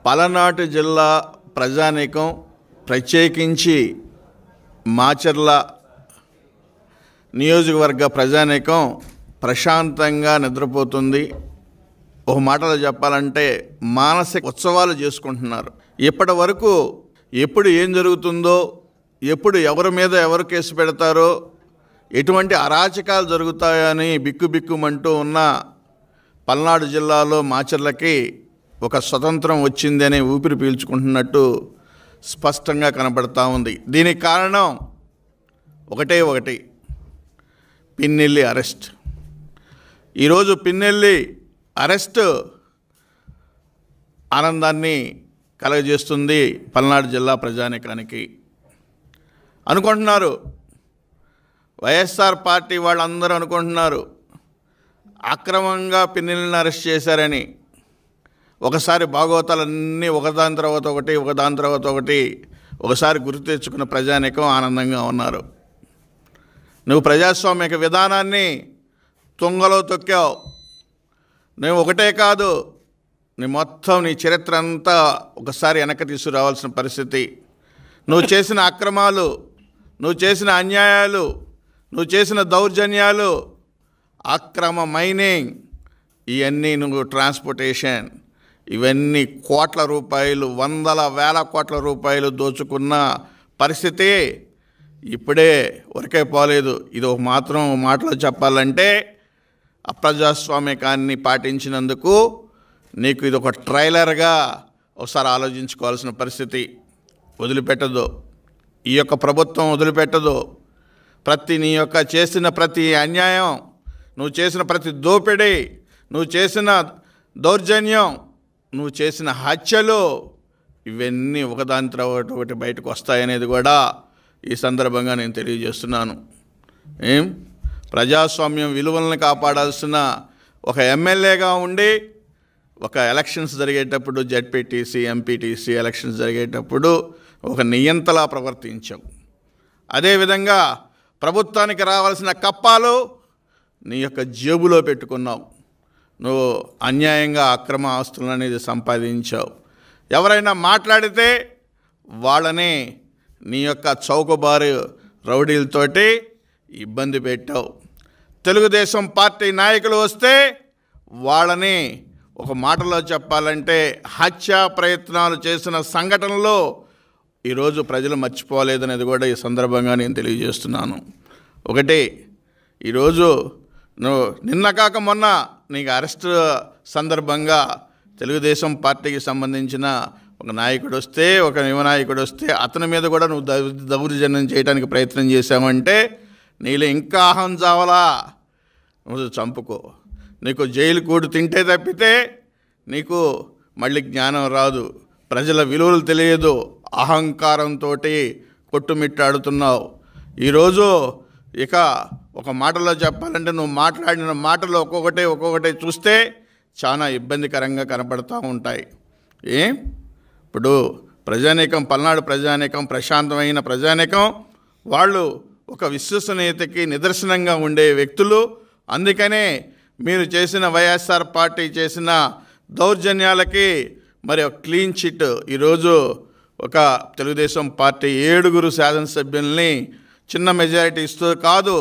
పలనాటి జిల్లా ప్రజానీకం ప్రత్యేకించి మాచర్ల నియోజకవర్గ ప్రజానీకం ప్రశాంతంగా నిద్రపోతుంది. ఒక మాటలో చెప్పాలంటే మానసిక ఉత్సవాలు చేసుకుంటున్నారు. ఇప్పటి వరకు ఎప్పుడు ఏం జరుగుతుందో, ఎప్పుడు ఎవరి మీద ఎవరు కేసు పెడతారో, ఎటువంటి అరాచకాలు జరుగుతాయని బిక్కుబిక్కుమంటూ ఉన్న పల్నాడు జిల్లాలో మాచర్లకి ఒక స్వతంత్రం వచ్చింది అనే ఊపిరి పీల్చుకుంటున్నట్టు స్పష్టంగా కనబడతా ఉంది. దీనికి కారణం ఒకటి, పిన్నెల్లి అరెస్ట్. ఈరోజు పిన్నెల్లి అరెస్ట్ ఆనందాన్ని కలగజేస్తుంది పల్నాడు జిల్లా ప్రజానీకానికి. అనుకుంటున్నారు, వైఎస్ఆర్ పార్టీ వాళ్ళందరూ అనుకుంటున్నారు అక్రమంగా పిన్నెల్లిని అరెస్ట్ చేశారని. ఒకసారి భాగవతాలన్నీ ఒకదాని తర్వాత ఒకటి ఒకసారి గుర్తు తెచ్చుకున్న ప్రజానీకం ఆనందంగా ఉన్నారు. నువ్వు ప్రజాస్వామిక విధానాన్ని తుంగలో తొక్కావు. నువ్వు ఒకటే కాదు, నీ చరిత్ర అంతా ఒకసారి వెనక్కి తీసుకురావాల్సిన పరిస్థితి. నువ్వు చేసిన అక్రమాలు, నువ్వు చేసిన అన్యాయాలు, నువ్వు చేసిన దౌర్జన్యాలు, అక్రమ మైనింగ్, ఇవన్నీ నువ్వు ట్రాన్స్పోర్టేషన్, ఇవన్నీ కోట్ల రూపాయలు, వందల వేల కోట్ల రూపాయలు దోచుకున్న పరిస్థితి ఇప్పుడే వరకే పోలేదు. ఇది ఒక మాటలో చెప్పాలంటే అప్రజాస్వామికాన్ని పాటించినందుకు నీకు ఇది ఒక ట్రైలర్గా ఒకసారి ఆలోచించుకోవాల్సిన పరిస్థితి. వదిలిపెట్టదు, ఈ యొక్క ప్రభుత్వం వదిలిపెట్టదు. నీ యొక్క చేసిన ప్రతి అన్యాయం, నువ్వు చేసిన ప్రతి దోపిడీ, నువ్వు చేసిన దౌర్జన్యం, నువ్వు చేసిన హత్యలు, ఇవన్నీ ఒకదాని తర్వాత ఒకటి బయటకు వస్తాయనేది కూడా ఈ సందర్భంగా నేను తెలియజేస్తున్నాను. ప్రజాస్వామ్యం విలువలను కాపాడాల్సిన ఒక ఎమ్మెల్యేగా ఉండి ఒక ఎలక్షన్స్ జరిగేటప్పుడు, జెడ్పీటీసీ, ఎంపీటీసీ ఎలక్షన్స్ జరిగేటప్పుడు ఒక నియంతలా ప్రవర్తించావు. అదేవిధంగా ప్రభుత్వానికి రావాల్సిన కప్పాలు నీ యొక్క జేబులో పెట్టుకున్నావు. నువ్వు అన్యాయంగా అక్రమ ఆస్తులను అనేది సంపాదించావు. ఎవరైనా మాట్లాడితే వాళ్ళని నీ యొక్క చౌకబారు రౌడీలతోటి ఇబ్బంది పెట్టావు. తెలుగుదేశం పార్టీ నాయకులు వస్తే వాళ్ళని ఒక మాటలో చెప్పాలంటే హత్యా ప్రయత్నాలు చేసిన సంఘటనలో ఈరోజు ప్రజలు మర్చిపోలేదనేది కూడా ఈ సందర్భంగా నేను తెలియజేస్తున్నాను. ఈరోజు నువ్వు నిన్న కాక మొన్న నీకు అరెస్ట్ సందర్భంగా తెలుగుదేశం పార్టీకి సంబంధించిన ఒక నాయకుడు వస్తే, ఒక యువ నాయకుడు వస్తే అతని మీద కూడా నువ్వు దౌర్జన్యం చేయడానికి ప్రయత్నం చేశావంటే నీలో ఇంకా అహం చావలా, నువ్వు చంపుకో. నీకు జైలు కూడు తింటే తప్పితే నీకు మళ్ళీ జ్ఞానం రాదు, ప్రజల విలువలు తెలియదు, అహంకారంతో కొట్టుమిట్టాడుతున్నావు. ఈరోజు ఇక ఒక మాటలో చెప్పాలంటే నువ్వు మాట్లాడిన మాటలు ఒక్కొక్కటి చూస్తే చాలా ఇబ్బందికరంగా కనపడుతూ ఉంటాయి. ఇప్పుడు ప్రజానీకం, పల్నాడు ప్రజానీకం ప్రశాంతమైన ప్రజానీకం, వాళ్ళు ఒక విశ్వసనీయతకి నిదర్శనంగా ఉండే వ్యక్తులు. అందుకనే మీరు చేసిన వైఎస్ఆర్ పార్టీ చేసిన దౌర్జన్యాలకి మరి ఒక క్లీన్ చిట్ ఈరోజు ఒక తెలుగుదేశం పార్టీ 7 శాసనసభ్యుల్ని చిన్న మెజారిటీస్తో కాదు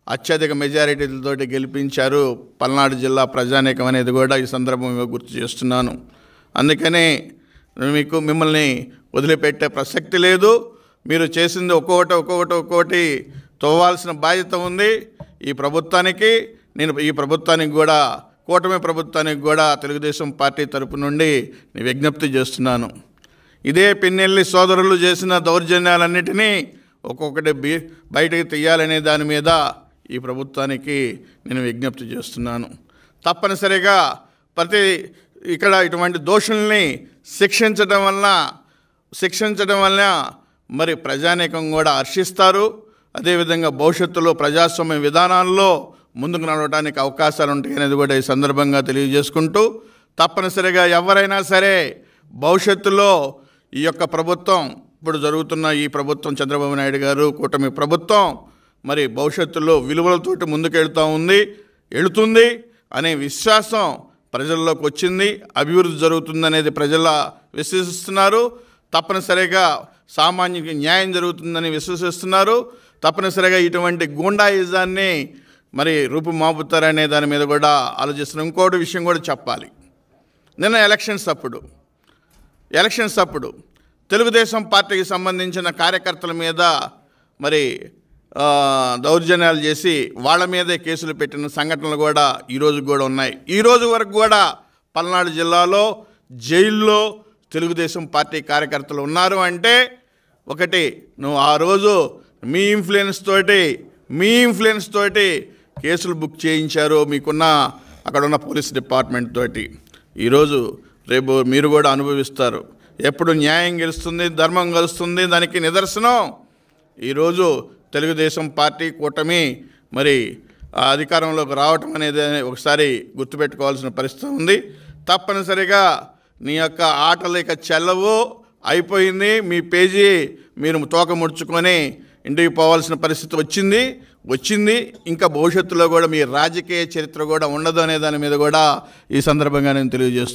అత్యధిక మెజారిటీలతో గెలిపించారు పల్నాడు జిల్లా ప్రజానీకం అనేది కూడా ఈ సందర్భంగా గుర్తు చేస్తున్నాను. అందుకనే మిమ్మల్ని వదిలిపెట్టే ప్రసక్తి లేదు. మీరు చేసింది ఒక్కొక్కటి తవ్వాల్సిన బాధ్యత ఉంది ఈ ప్రభుత్వానికి. నేను ఈ ప్రభుత్వానికి కూడా, కూటమి ప్రభుత్వానికి కూడా తెలుగుదేశం పార్టీ తరపు నుండి నేను విజ్ఞప్తి చేస్తున్నాను. ఇదే పిన్నెల్లి సోదరులు చేసిన దౌర్జన్యాలన్నిటినీ ఒక్కొక్కటి బయటకు తీయాలనే దాని మీద ఈ ప్రభుత్వానికి నేను విజ్ఞప్తి చేస్తున్నాను. తప్పనిసరిగా ఇక్కడ ఇటువంటి దోషుల్ని శిక్షించడం వలన మరి ప్రజానీకం కూడా హర్షిస్తారు. అదేవిధంగా భవిష్యత్తులో ప్రజాస్వామ్య విధానాల్లో ముందుకు నడవడానికి అవకాశాలు ఉంటాయి అనేది కూడా ఈ సందర్భంగా తెలియజేసుకుంటూ, తప్పనిసరిగా ఎవరైనా సరే భవిష్యత్తులో ఈ యొక్క ప్రభుత్వం, ఇప్పుడు జరుగుతున్న ఈ ప్రభుత్వం, చంద్రబాబు నాయుడు గారు కూటమి ప్రభుత్వం మరి భవిష్యత్తులో విలువలతోటి ముందుకెళ్తుంది అనే విశ్వాసం ప్రజల్లోకి వచ్చింది, అభివృద్ధి జరుగుతుందనేది ప్రజల విశ్వసిస్తున్నారు. తప్పనిసరిగా సామాన్యునికి న్యాయం జరుగుతుందని విశ్వసిస్తున్నారు. తప్పనిసరిగా ఇటువంటి గూండాయిజాన్ని మరి రూపుమాపుతారనే దాని మీద కూడా ఆలోచిస్తున్నారు. ఇంకోటి విషయం కూడా చెప్పాలి. నిన్న ఎలక్షన్స్ అప్పుడు తెలుగుదేశం పార్టీకి సంబంధించిన కార్యకర్తల మీద మరి దౌర్జన్యాలు చేసి వాళ్ళ మీదే కేసులు పెట్టిన సంఘటనలు కూడా ఈరోజు కూడా ఉన్నాయి. ఈరోజు వరకు కూడా పల్నాడు జిల్లాలో జైల్లో తెలుగుదేశం పార్టీ కార్యకర్తలు ఉన్నారు. అంటే ఒకటి, నువ్వు ఆ రోజు మీ ఇన్ఫ్లుయెన్స్ తోటి కేసులు బుక్ చేయించారు మీకున్న అక్కడున్న పోలీస్ డిపార్ట్మెంట్ తోటి. ఈరోజు రేపు మీరు కూడా అనుభవిస్తారు. ఎప్పుడు న్యాయం గెలుస్తుంది, ధర్మం గెలుస్తుంది, దానికి నిదర్శనం ఈరోజు తెలుగుదేశం పార్టీ కూటమి మరి అధికారంలోకి రావటం అనేది ఒకసారి గుర్తుపెట్టుకోవాల్సిన పరిస్థితి ఉంది. తప్పనిసరిగా నీ యొక్క ఆటలు ఇక చెల్లవు, అయిపోయింది. మీ పేజీ మీరు తోక ముడుచుకొని ఇంటికి పోవాల్సిన పరిస్థితి వచ్చింది. ఇంకా భవిష్యత్తులో కూడా మీ రాజకీయ చరిత్ర కూడా ఉండదు అనే దాని మీద కూడా ఈ సందర్భంగా నేను తెలియజేస్తున్నాను.